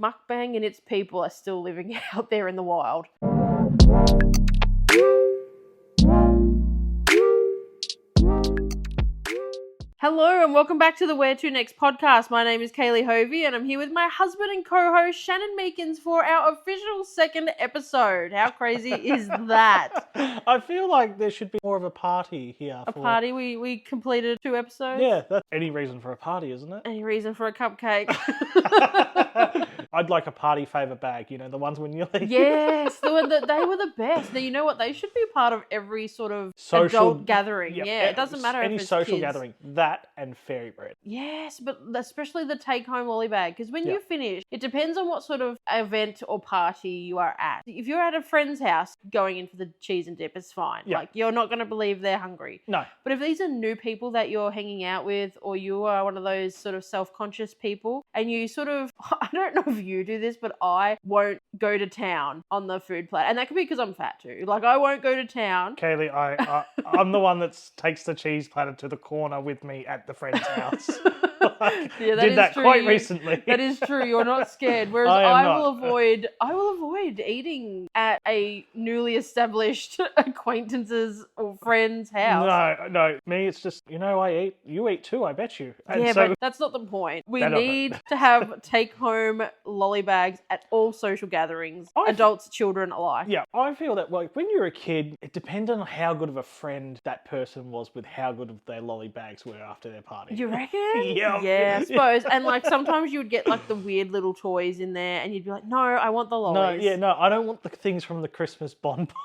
Mukbang and its people are still living out there in the wild. Hello and welcome back to the Where To Next podcast. My name is Kaylee Hovey and I'm here with my husband and co-host Shannon Meekins for our official second episode. How crazy is that? I feel like there should be more of a party here. A party? We completed 2 episodes? Yeah, that's any reason for a party, isn't it? Any reason for a cupcake? I'd like a party favour bag, you know, the ones when you leave. Yes, they were the best. Now, you know what? They should be a part of every sort of adult gathering. Yep, Yeah, it doesn't matter if it's social kids. gathering. That and fairy bread. Yes, but especially the take-home lolly bag, because when you finish, it depends on what sort of event or party you are at. If you're at a friend's house going in for the cheese and dip, it's fine. Yeah. Like, you're not going to believe they're hungry. No. But if these are new people that you're hanging out with, or you are one of those sort of self-conscious people, and you sort of, I don't know if you do this, but I won't go to town on the food platter. And that could be because I'm fat too. Like, I won't go to town. Kaylee, I'm the one that takes the cheese platter to the corner with me at the friend's house. Did that true. quite recently. That is true. You're not scared. Whereas I will avoid eating at a newly established acquaintance's or friend's house. No. Me, it's just, you know, you eat too, I bet you. And yeah, but that's not the point. We need to have take-home lolly bags at all social gatherings, adults, children alike. Yeah, I feel that, like, when you're a kid, it depends on how good of a friend that person was with how good of their lolly bags were after their party. You reckon? Yeah, I suppose. And like sometimes you would get like the weird little toys in there, and you'd be like, "No, I want the lollies." No, I don't want the things from the Christmas bonbon.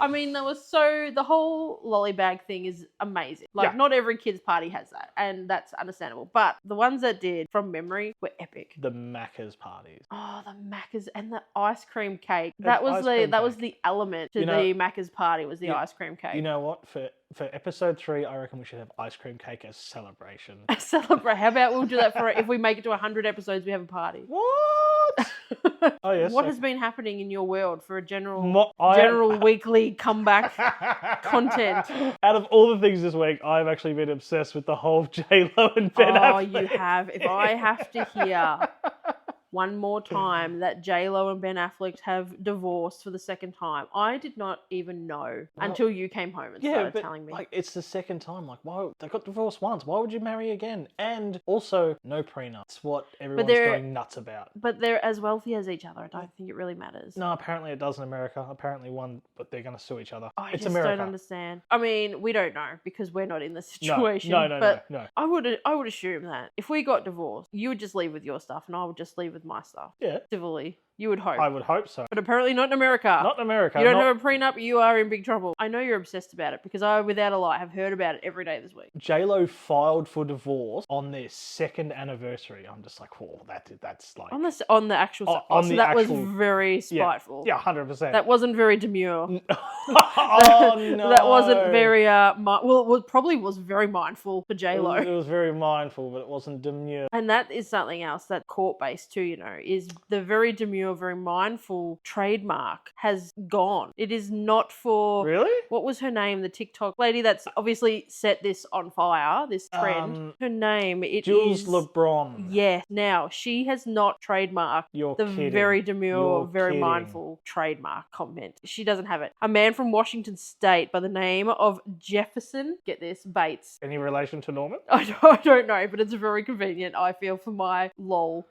I mean, the whole lolly bag thing is amazing. Like, not every kid's party has that, and that's understandable. But the ones that did, from memory, were epic. The Macca's parties. Oh, the Macca's and the ice cream cake. That was the element to the Macca's party, was the ice cream cake. You know what? For episode 3, I reckon we should have ice cream cake as celebration. How about we'll do that for if we make it to 100 episodes, we have a party. What? Oh yes. What has been happening in your world for a general weekly comeback content? Out of all the things this week, I've actually been obsessed with the whole J-Lo and Ben Affleck. Oh, you have. If I have to hear one more time that J-Lo and Ben Affleck have divorced for the second time, I did not even know until you came home and started telling me. Like, it's the second time. Like, why they got divorced once? Why would you marry again? And also, no prenup. It's what everyone's going nuts about. But they're as wealthy as each other. I don't think it really matters. No, apparently it does in America. Apparently but they're going to sue each other. I it's just America. don't understand. I mean, we don't know because we're not in the situation. No. I would assume that if we got divorced, you would just leave with your stuff and I would just leave with my stuff. Yeah. Civilly. You would hope. I would hope so. But apparently not in America. Not in America. You don't have a prenup, you are in big trouble. I know you're obsessed about it because I, without a lie, have heard about it every day this week. J-Lo filed for divorce on their 2nd anniversary. I'm just like, whoa, that's like... On the actual... that was very spiteful. Yeah, 100%. That wasn't very demure. Oh, no. That wasn't very... it probably was very mindful for J-Lo. It was very mindful, but it wasn't demure. And that is something else that's court-based too, you know, is the very demure, very mindful trademark has gone. It is not for... Really? What was her name? The TikTok lady that's obviously set this on fire, this trend. Her name, Jules LeBron. Yes. Now, she has not trademarked very demure, very mindful trademark comment. She doesn't have it. A man from Washington State by the name of Jefferson, get this, Bates. Any relation to Norman? I don't know, but it's very convenient, I feel, for my lol.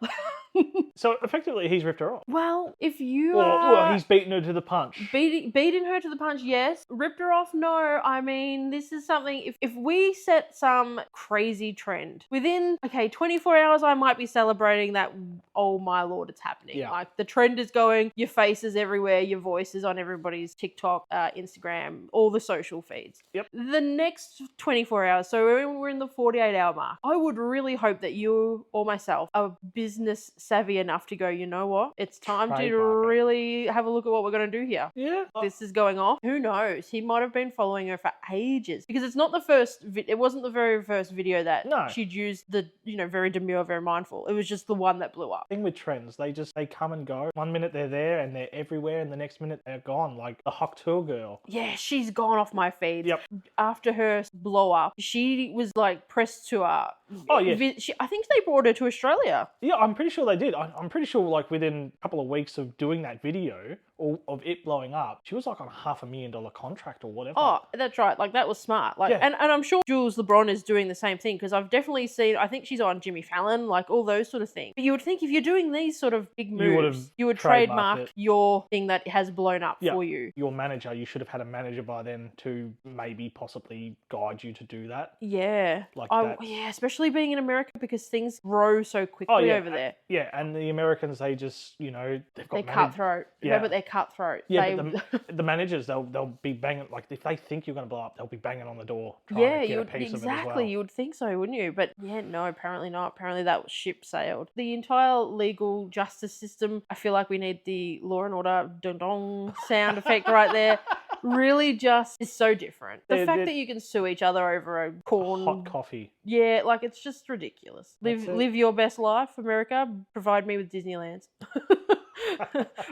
So effectively, he's ripped her off. Well, if you Well, he's beaten her to the punch. Beating her to the punch, yes. Ripped her off, no. I mean, this is something, if we set some crazy trend, within, 24 hours, I might be celebrating that, oh my lord, it's happening. Yeah. Like, the trend is going, your face is everywhere, your voice is on everybody's TikTok, Instagram, all the social feeds. Yep. The next 24 hours, so we're in the 48-hour mark, I would really hope that you or myself are business savvy enough to go, you know what? It's time to really have a look at what we're going to do here. Yeah. This is going off. Who knows? He might have been following her for ages because it's not the first, it wasn't the very first video that she'd used the, very demure, very mindful. It was just the one that blew up. The thing with trends, they come and go. One minute they're there and they're everywhere and the next minute they're gone. Like the Hawk Tour girl. Yeah, she's gone off my feed. Yep. After her blow up, she was like press tour. Oh, yeah. I think they brought her to Australia. Yeah, I'm pretty sure they did. I'm pretty sure, like, within a couple of weeks of doing that video or of it blowing up, she was like on $500,000 contract or whatever. Oh, that's right. Like, that was smart. Like, Yeah. and I'm sure Jules LeBron is doing the same thing, because I've definitely seen, I think she's on Jimmy Fallon, like all those sort of things. But you would think if you're doing these sort of big You would've moves, you would trademarked trademark it. your thing that has blown up Yeah. for you. Your manager, you should have had a manager by then to maybe possibly guide you to do that. Yeah. Like I, that. yeah, especially being in America, because things grow so quickly over there. Yeah, and the Americans, they just, you know, they've got They're cutthroat. Yeah. No, but they're cutthroat. Yeah, They- but the managers, they'll be banging, like, if they think you're going to blow up, they'll be banging on the door trying yeah, to you get a would, piece of it as exactly. well. You would think so, wouldn't you? But yeah, no, apparently not. Apparently that ship sailed. The entire legal justice system, I feel like we need the Law and Order dong dong sound effect right there. Really just is so different. The fact that you can sue each other over a corn... Hot coffee. Yeah, like, it's just ridiculous. That's it. Live your best life, America. Provide me with Disneylands.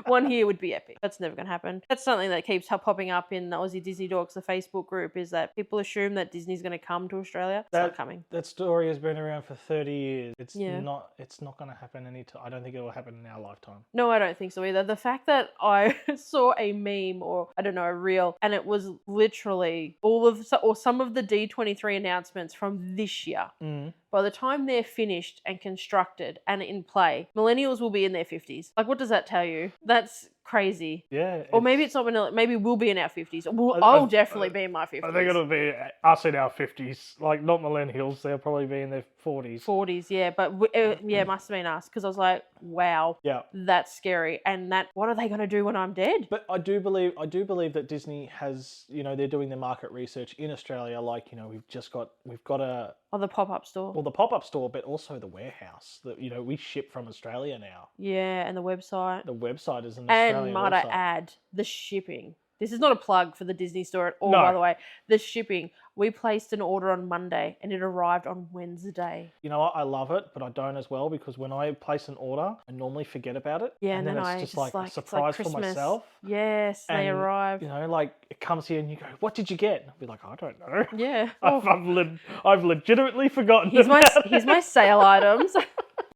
One here would be epic. That's never going to happen. That's something that keeps popping up in the Aussie Disney Dorks, the Facebook group, is that people assume that Disney's going to come to Australia. It's not coming. That story has been around for 30 years. It's Yeah. not going to happen anytime. I don't think it will happen in our lifetime. No, I don't think so either. The fact that I saw a meme, or I don't know, a reel, and it was literally some of the D23 announcements from this year. Mm. By the time they're finished and constructed and in play, millennials will be in their 50s. Like, what does that tell you? That's crazy. Yeah. Or maybe it's not millennial. Maybe we'll be in our 50s. I- I'll definitely be in my 50s. I think it'll be us in our 50s, like not millennials. They'll probably be in their 40s. 40s, yeah. But yeah, it must have been us, because I was like, wow, Yeah. that's scary. And what are they going to do when I'm dead? But I do believe that Disney has, you know, they're doing their market research in Australia. Like, you know, we've got a Oh, the pop-up store. the pop-up store, but also the warehouse. That, you know, we ship from Australia now. Yeah, and the website. The website is an Australian And might I website. add, the shipping. This is not a plug for the Disney store at all, No. by the way. The shipping. We placed an order on Monday and it arrived on Wednesday. You know what? I love it, but I don't as well, because when I place an order, I normally forget about it. Yeah, and then it's I just just like a it's like surprise for Christmas. myself. Yes, they And, arrive. You know, like it comes here and you go, "What did you get?" And I'll be like, "I don't know." Yeah. Oh, I've legitimately forgotten. here's about here's my sale items.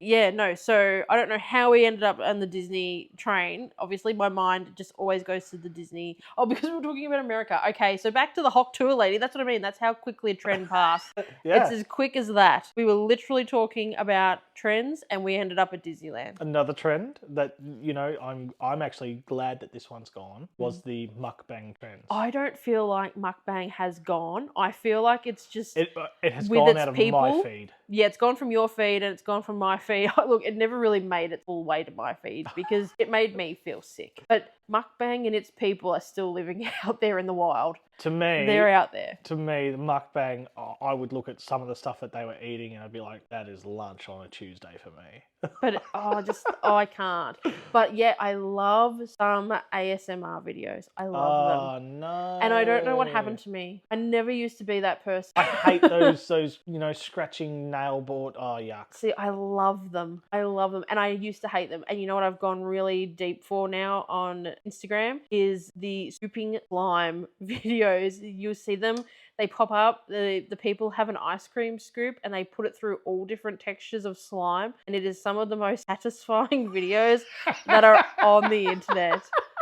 Yeah, no, so I don't know how we ended up on the Disney train. Obviously, my mind just always goes to the Disney. Oh, because we're talking about America. Okay, so back to the Hawk Tour lady. That's what I mean. That's how quickly a trend passed. Yeah. It's as quick as that. We were literally talking about trends and we ended up at Disneyland. Another trend that, you know, I'm actually glad that this one's gone was the mukbang trend. I don't feel like mukbang has gone. I feel like it's just... It has with gone its out of my people, feed. Yeah, it's gone from your feed and it's gone from my feed. Look, it never really made its full way to my feed because it made me feel sick. But mukbang and its people are still living out there in the wild. To me, They're out there. To me, the mukbang, I would look at some of the stuff that they were eating and I'd be like, that is lunch on a Tuesday for me. But I can't. But yeah, I love some ASMR videos. I love them. Oh no! And I don't know what happened to me. I never used to be that person. I hate those you know, scratching nail board. Oh yuck! See, I love them. I love them. And I used to hate them. And you know what I've gone really deep for now on Instagram is the scooping slime videos. You'll see them. They pop up. The people have an ice cream scoop and they put it through all different textures of slime. And it is some of the most satisfying videos that are on the internet.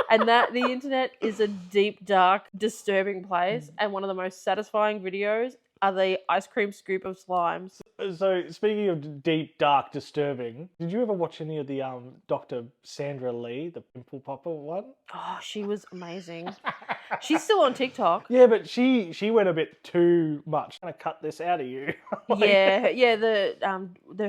And that the internet is a deep, dark, disturbing place. And one of the most satisfying videos are the ice cream scoop of slimes. So speaking of deep, dark, disturbing, did you ever watch any of the Dr. Sandra Lee, the pimple popper one? Oh, she was amazing. She's still on TikTok. Yeah, but she went a bit too much. I'm gonna cut this out of you. Yeah.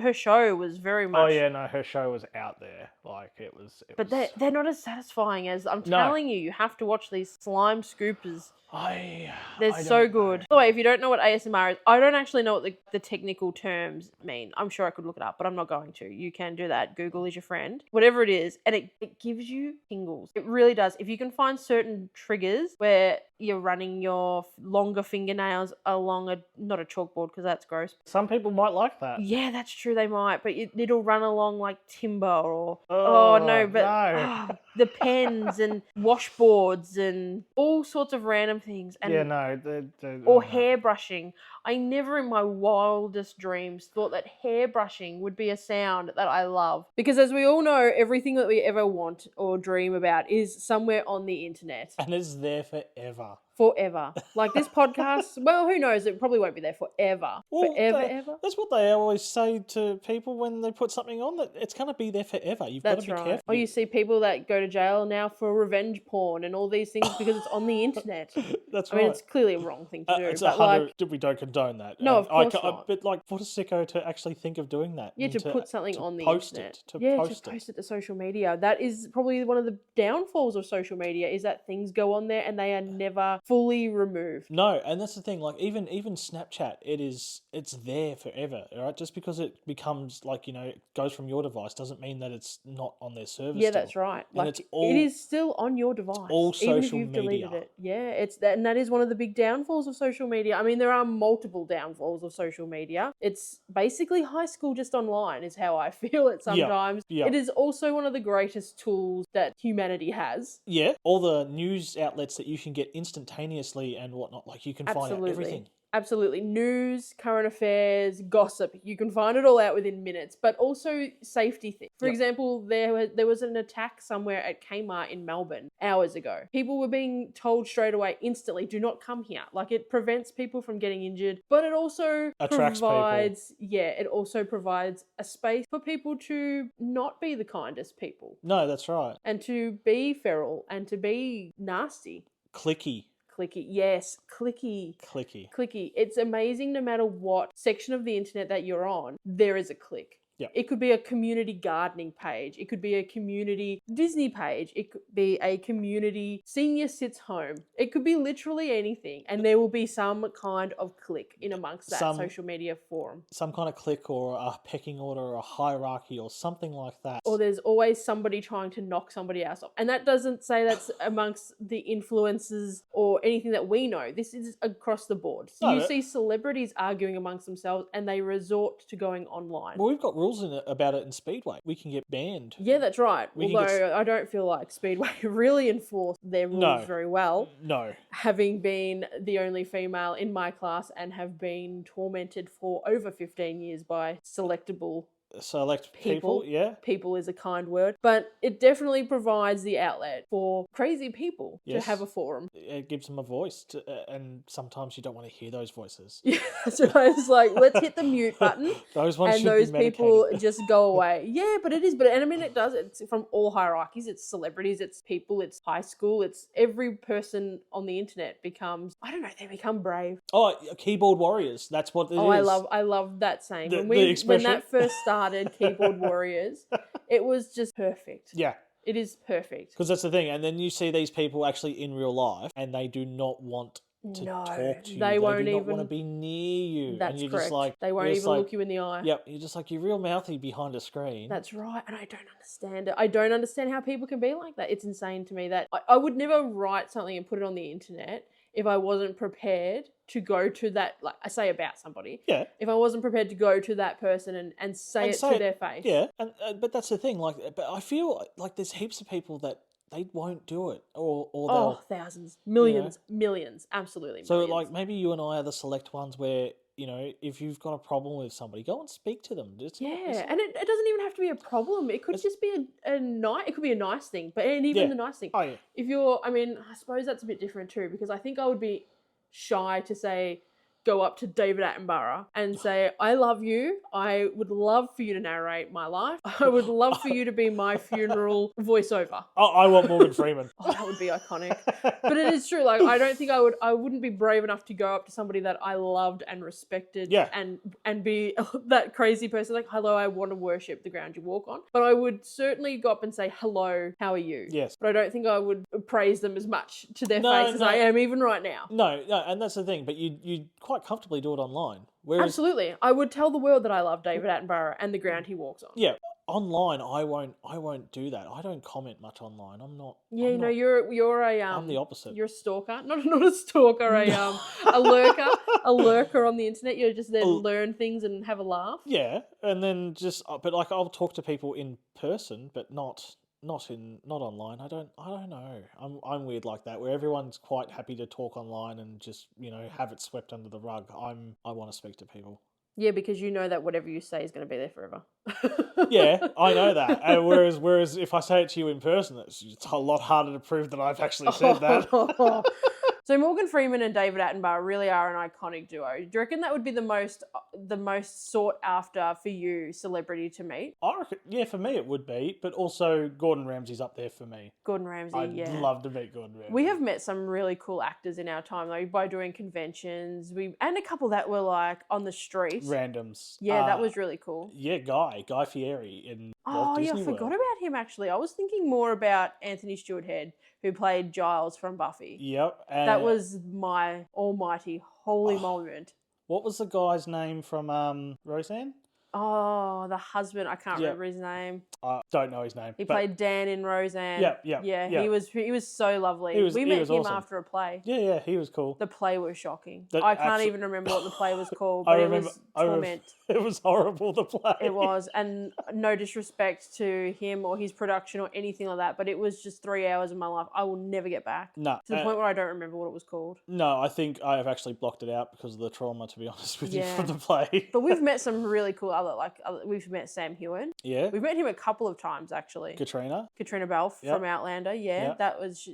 Her show was very much. Oh yeah, no, her show was out there. Like it was. But they're not as satisfying as I'm No. telling you. You have to watch these slime scoopers. I They're don't so know. good. By the way, if you don't know what ASMR is, I don't actually know what the technical terms mean. I'm sure I could look it up, but I'm not going to. You can do that. Google is your friend. Whatever it is. And it gives you tingles. It really does. If you can find certain triggers where you're running your longer fingernails along not a chalkboard because that's gross. Some people might like that. Yeah, that's true. They might, but it'll run along like timber or Oh, no, but no. the pens and washboards and all sorts of random things. And yeah, no. or hair brushing. I never in my wildest dreams thought that hair brushing would be a sound that I love. Because as we all know, everything that we ever want or dream about is somewhere on the internet. And it's there forever. Forever. Like this podcast, well, who knows? It probably won't be there forever. Well, forever, they- ever. That's what they always say to people when they put something on, that it's going to be there forever. You've got That's to be right. careful. Or you see people that go to jail now for revenge porn and all these things because it's on the internet. That's I right. mean, it's clearly a wrong thing to do. It's but 100. We don't condone that. No, of course I, not. But like, what a sicko to actually think of doing that. Yeah, and to put something to on the post internet. It, to yeah, post to it. post it to social media. That is probably one of the downfalls of social media, is that things go on there and they are never fully removed. No, and that's the thing. Like even Snapchat, it's there forever. All right, just because it becomes like it goes from your device doesn't mean that it's not on their service. Yeah, still. that's right. And Like it's all- it is still on your device, all even if social you've deleted media. it. Yeah, it's that, and that is one of the big downfalls of social media. I mean, there are multiple downfalls of social media. It's basically high school just online, is how I feel it sometimes. yeah. It is also one of the greatest tools that humanity has. Yeah, all the news outlets that you can get instantaneously and whatnot. Like you can find out Absolutely. everything. Absolutely. News, current affairs, gossip. You can find it all out within minutes, but also safety things. For Yep. example, there was an attack somewhere at Kmart in Melbourne hours ago. People were being told straight away, instantly, do not come here. Like it prevents people from getting injured, but it also Attracts people. it also provides a space for people to not be the kindest people No, that's right. and to be feral and to be nasty. Clicky. Clicky. Yes, clicky. Clicky. It's amazing no matter what section of the internet that you're on, there is a click. Yep. It could be a community gardening page. It could be a community Disney page. It could be a community senior sits home. It could be literally anything. And there will be some kind of click in amongst that social media forum. Some kind of click or a pecking order or a hierarchy or something like that. Or there's always somebody trying to knock somebody else off. And that doesn't say that's amongst the influencers or anything that we know. This is across the board. So you see celebrities arguing amongst themselves and they resort to going online. Well, we've got rules about it in Speedway. We can get banned. Yeah, that's right. We can Although I don't feel like Speedway really enforced their rules very well. No. Having been the only female in my class and have been tormented for over 15 years by selectable Select people, yeah. People is a kind word. But it definitely provides the outlet for crazy people to have a forum. It gives them a voice, and sometimes you don't want to hear those voices. Yeah, that's right. It's like, let's hit the mute button. Those ones and should those be medicated. people just go away. Yeah, but it is. And I mean, it does. It's from all hierarchies. It's celebrities. It's people. It's high school. It's every person on the internet becomes, I don't know, they become brave. Oh, keyboard warriors. That's what it is. I love that saying. The when expression. that first started, Keyboard Warriors, it was just perfect. Yeah. It is perfect. Because that's the thing. And then you see these people actually in real life and they do not want to talk to you. They won't do not even want to be near you. That's and you're correct. Just like, they won't even look you in the eye. Yep. You're just like, you're real mouthy behind a screen. That's right. And I don't understand it. I don't understand how people can be like that. It's insane to me that I would never write something and put it on the internet if I wasn't prepared to go to that, like I say about somebody. Yeah. If I wasn't prepared to go to that person and say it to their face. Yeah. And but that's the thing. Like, but I feel like there's heaps of people that they won't do it, or they'll thousands, millions, millions, absolutely. So millions. like maybe you and I are the select ones where, if you've got a problem with somebody, go and speak to them. And it doesn't even have to be a problem. It could just be it could be a nice thing. And even the nice thing. Oh yeah. If I suppose that's a bit different too, because I think I would be shy to go up to David Attenborough and say, I love you. I would love for you to narrate my life. I would love for you to be my funeral voiceover. I want Morgan Freeman. Oh, that would be iconic. But it is true. Like, I don't think I wouldn't be brave enough to go up to somebody that I loved and respected and be that crazy person like, hello, I want to worship the ground you walk on. But I would certainly go up and say, hello, how are you? Yes. But I don't think I would praise them as much to their face as I am even right now. No, and that's the thing. But you quite comfortably do it online. Whereas, absolutely. I would tell the world that I love David Attenborough and the ground he walks on. Yeah. Online, I won't do that. I don't comment much online. I'm not. Yeah, you're a I'm the opposite. You're a stalker, not a stalker, a lurker on the internet. You're just there to learn things and have a laugh. Yeah, and then but like I'll talk to people in person, but not not online. I don't know. I'm weird like that, where everyone's quite happy to talk online and just have it swept under the rug. I want to speak to people. Yeah, because you know that whatever you say is going to be there forever. Yeah, I know that. And whereas if I say it to you in person, it's a lot harder to prove that I've actually said that. So Morgan Freeman and David Attenborough really are an iconic duo. Do you reckon that would be the most sought after for you celebrity to meet? I reckon, yeah, for me it would be, but also Gordon Ramsay's up there for me. Gordon Ramsay, I'd love to meet Gordon Ramsay. We have met some really cool actors in our time though by doing conventions. And a couple that were like on the street. Randoms. Yeah, that was really cool. Yeah, Guy Fieri in Walt Disney I forgot World. about him actually. I was thinking more about Anthony Stewart Head, who played Giles from Buffy. Yep. And that was my almighty holy moment. What was the guy's name from Roseanne? Oh, the husband. I can't remember his name. I don't know his name. He played Dan in Roseanne. Yeah. He was so lovely. We met him awesome. After a play. Yeah, he was cool. The play was shocking. I can't even remember what the play was called, but it was torment. It was horrible, the play. It was, and no disrespect to him or his production or anything like that, but it was just 3 hours of my life I will never get back. No. To the point where I don't remember what it was called. No, I think I have actually blocked it out because of the trauma, to be honest with you, from the play. But we've met some really cool we've met Sam Heughan. Yeah. We've met him a couple of times, actually. Katrina Balfe from Outlander. Yeah,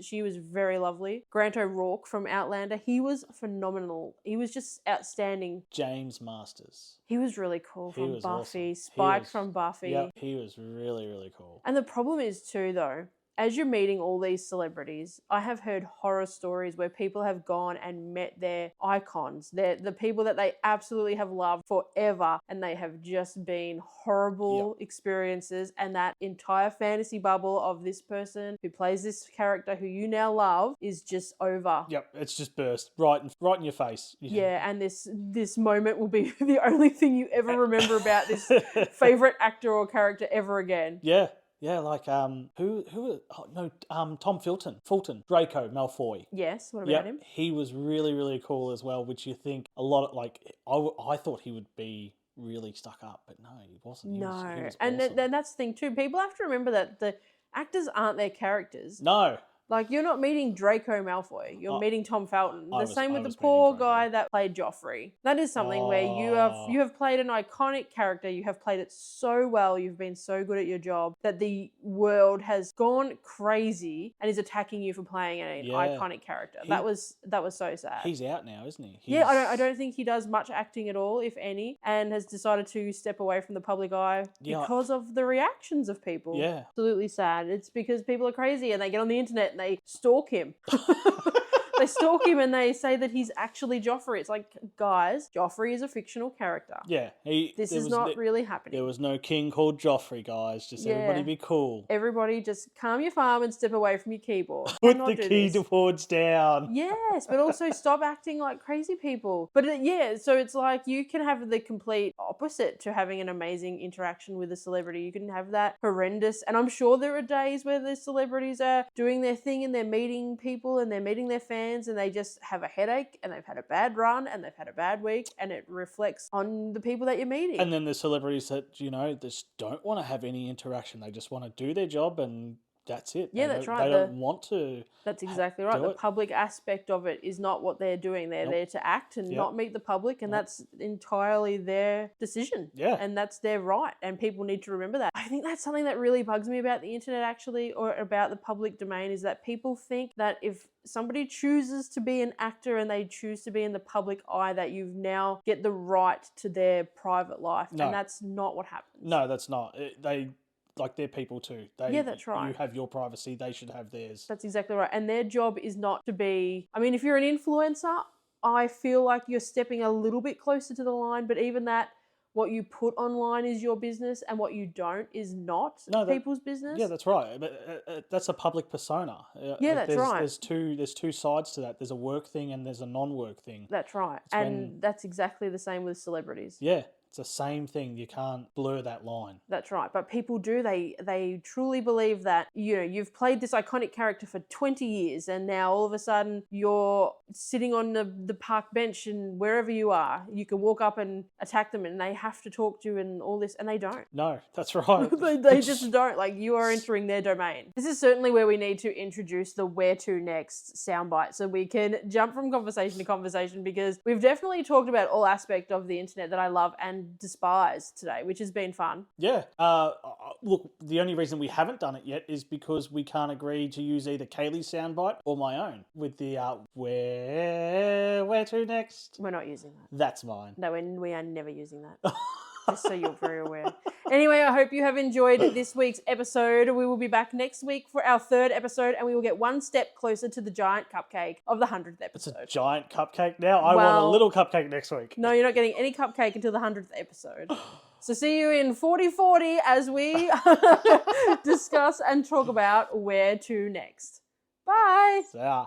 she was very lovely. Grant O'Rourke from Outlander. He was phenomenal. He was just outstanding. James Masters. He was really cool from Buffy. Awesome. Spike from Buffy. Yep, he was really, really cool. And the problem is too, though, as you're meeting all these celebrities, I have heard horror stories where people have gone and met their icons, the people that they absolutely have loved forever, and they have just been horrible experiences, and that entire fantasy bubble of this person who plays this character who you now love is just over. Yep, it's just burst right in your face. Yeah, and this moment will be the only thing you ever remember about this favorite actor or character ever again. Yeah. Yeah, like Tom Fulton, Draco Malfoy. Yes, what about him? He was really, really cool as well, which you think a lot of, like, I thought he would be really stuck up, but no, he wasn't. He was and awesome. then that's the thing too. People have to remember that the actors aren't their characters. No. Like, you're not meeting Draco Malfoy. You're meeting Tom Felton. Same with the poor guy that played Joffrey. That is something where you have played an iconic character. You have played it so well. You've been so good at your job that the world has gone crazy and is attacking you for playing an iconic character. That was so sad. He's out now, isn't he? I don't think he does much acting at all, if any, and has decided to step away from the public eye because of the reactions of people. Yeah. Absolutely sad. It's because people are crazy and they get on the internet and they stalk him. They stalk him and they say that he's actually Joffrey. It's like, guys, Joffrey is a fictional character. Yeah. This is not really happening. There was no king called Joffrey, guys. Just everybody be cool. Everybody just calm your farm and step away from your keyboard. Put the keyboards down. Yes, but also stop acting like crazy people. But so it's like you can have the complete opposite to having an amazing interaction with a celebrity. You can have that horrendous, and I'm sure there are days where the celebrities are doing their thing and they're meeting people and they're meeting their fans and they just have a headache and they've had a bad run and they've had a bad week, and it reflects on the people that you're meeting. And then the celebrities that, just don't want to have any interaction. They just want to do their job and that's it. Yeah, that's right. They don't want to. That's exactly right. The public aspect of it is not what they're doing. They're there to act and not meet the public, and that's entirely their decision. Yeah. And that's their right, and people need to remember that. I think that's something that really bugs me about the internet, actually, or about the public domain, is that people think that if somebody chooses to be an actor and they choose to be in the public eye, that you've now get the right to their private life. No. And that's not what happens. No, that's not. They're people too. That's right. You have your privacy, they should have theirs. That's exactly right. And their job is not to be... I mean, if you're an influencer, I feel like you're stepping a little bit closer to the line, but even that, what you put online is your business and what you don't is not people's business. Yeah, that's right. But that's a public persona. That's right. There's two sides to that. There's a work thing and there's a non-work thing. That's right. That's exactly the same with celebrities. Yeah. It's the same thing. You can't blur that line. That's right. But people do. They truly believe that, you've played this iconic character for 20 years and now all of a sudden you're sitting on the park bench and wherever you are, you can walk up and attack them and they have to talk to you and all this, and they don't. No, that's right. they just don't. Like, you are entering their domain. This is certainly where we need to introduce the where to next soundbite so we can jump from conversation to conversation, because we've definitely talked about all aspect of the internet that I love and despise today, which has been fun. Yeah. Look, the only reason we haven't done it yet is because we can't agree to use either Kaylee's soundbite or my own with the where to next. We're not using that. That's mine. No, we are never using that. Just so you're very aware. Anyway, I hope you have enjoyed this week's episode. We will be back next week for our 3rd episode, and we will get one step closer to the giant cupcake of the 100th It's episode. a giant cupcake now. I want a little cupcake next week. No, you're not getting any cupcake until the 100th episode. So see you in 4040 as we discuss and talk about where to next. Bye. Yeah.